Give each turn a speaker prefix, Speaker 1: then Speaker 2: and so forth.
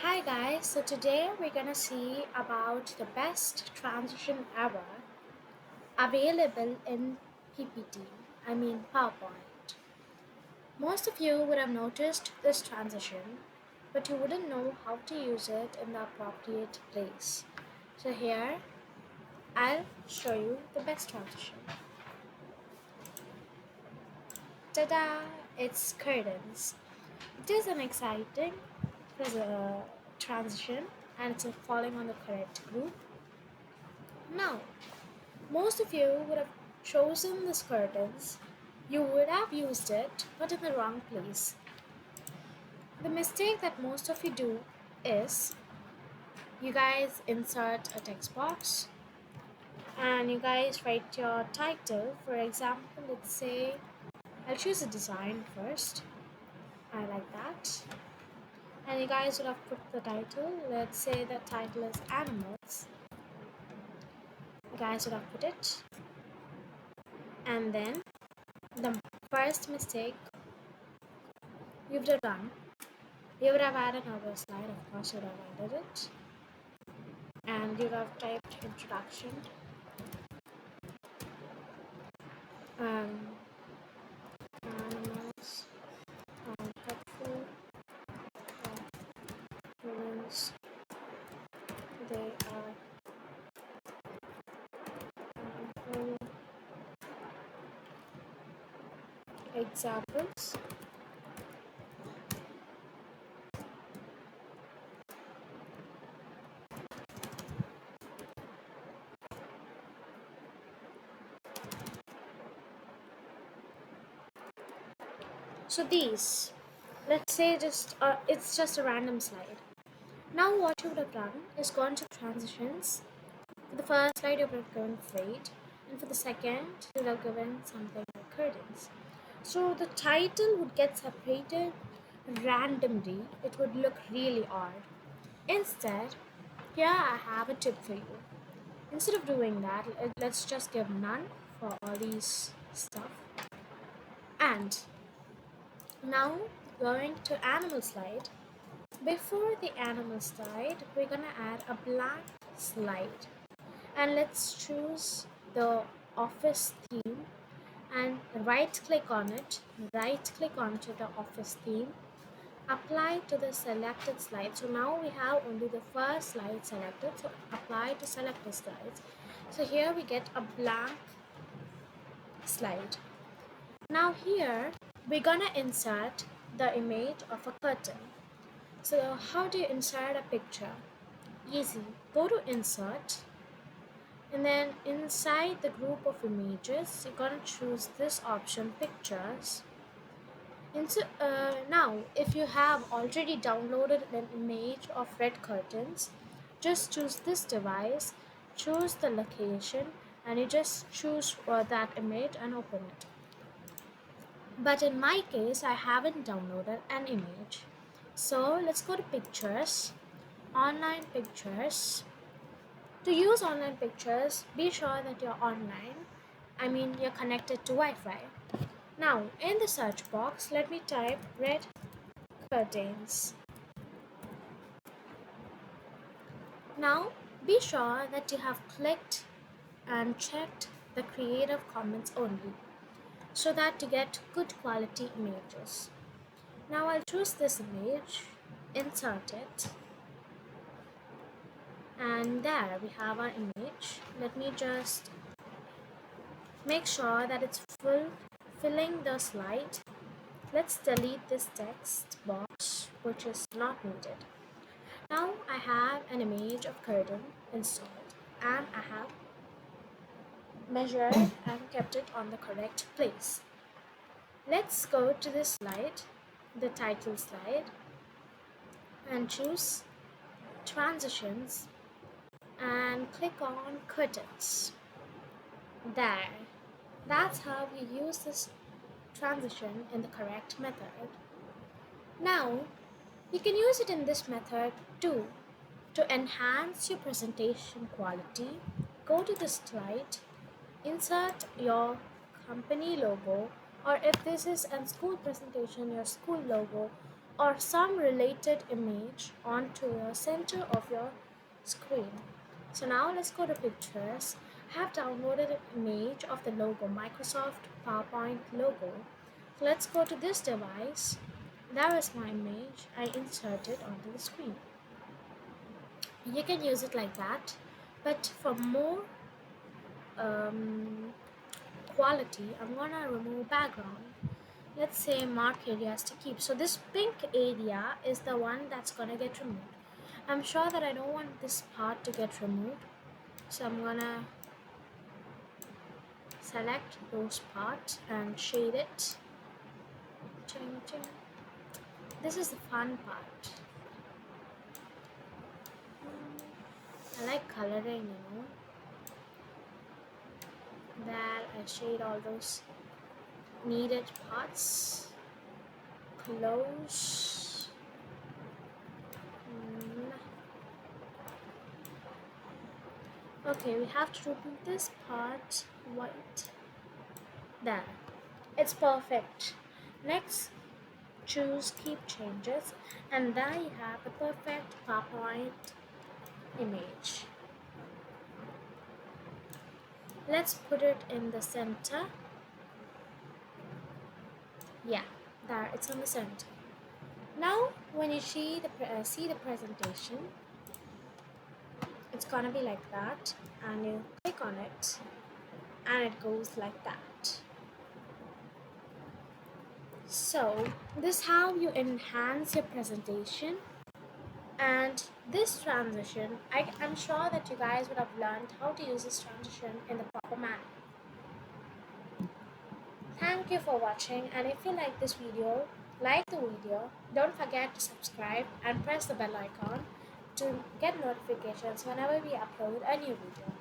Speaker 1: Hi guys, so today we're gonna see about the best transition ever available in PPT, I mean PowerPoint. Most of you would have noticed this transition, but you wouldn't know how to use it in the appropriate place. So here, I'll show you the best transition. Ta-da! It's curtains. It is an exciting transition and it's falling on the correct group. Now, most of you would have chosen these curtains. You would have used it, but in the wrong place. The mistake that most of you do is you guys insert a text box and you guys write your title. For example, let's say I'll choose a design first. I like that. And you guys would have put the title. Let's say the title is animals. You guys would have put it. And then the first mistake you would have done, you would have added another slide, of course you would have added it, and you would have typed introduction, animals are helpful, humans, they are harmful, examples. So these, let's say it's just a random slide. Now what you would have done is gone to transitions. For the first slide you would have given freight, and for the second you would have given something like curtains. So the title would get separated randomly. It would look really odd. Instead, here I have a tip for you. Instead of doing that, let's just give none for all these stuff. And now going to animal slide. Before the animal slide, we're gonna add a blank slide. And let's choose the office theme and right click on it, right click onto the office theme, apply to the selected slide. So now we have only the first slide selected, so apply to selected slides. So here we get a blank slide. Now here we're gonna insert the image of a curtain. So how do you insert a picture? Easy. Go to insert, and then inside the group of images you're gonna choose this option, pictures. Now if you have already downloaded an image of red curtains, just choose this device, choose the location, and you just choose that image and open it. But in my case I haven't downloaded an image, so let's go to pictures, online pictures. To use online pictures, be sure that you're online. I mean, you're connected to Wi-Fi. Now, in the search box, let me type red curtains. Now, be sure that you have clicked and checked the Creative Commons only, so that you get good quality images. Now, I'll choose this image, insert it, and there we have our image. Let me just make sure that it's filling the slide. Let's delete this text box which is not needed. Now I have an image of curtain installed and I have measured and kept it on the correct place. Let's go to this slide, the title slide, and choose transitions and click on curtains. There. That's how you use this transition in the correct method. Now, you can use it in this method too. To enhance your presentation quality, go to the slide, insert your company logo, or if this is a school presentation, your school logo, or some related image onto the center of your screen. So now let's go to pictures. I have downloaded an image of the logo, Microsoft PowerPoint logo. So let's go to this device. There is my image. I insert it onto the screen. You can use it like that, but for more um, quality, I'm gonna remove background. Let's say mark areas to keep. So this pink area is the one that's gonna get removed. I'm sure that I don't want this part to get removed, so I'm gonna select those parts and shade it. Ching, ching. This is the fun part. I like coloring, that I shade all those needed parts. Close. Okay, we have to remove this part white. There. It's perfect. Next, choose keep changes, and there you have the perfect PowerPoint image. Let's put it in the center. Yeah, there, it's on the center. Now, when you see the presentation, it's gonna be like that, and you click on it, and it goes like that. So, this is how you enhance your presentation. And this transition, I'm sure that you guys would have learned how to use this transition in the proper manner. Thank you for watching, and if you like this video, like the video, don't forget to subscribe and press the bell icon to get notifications whenever we upload a new video.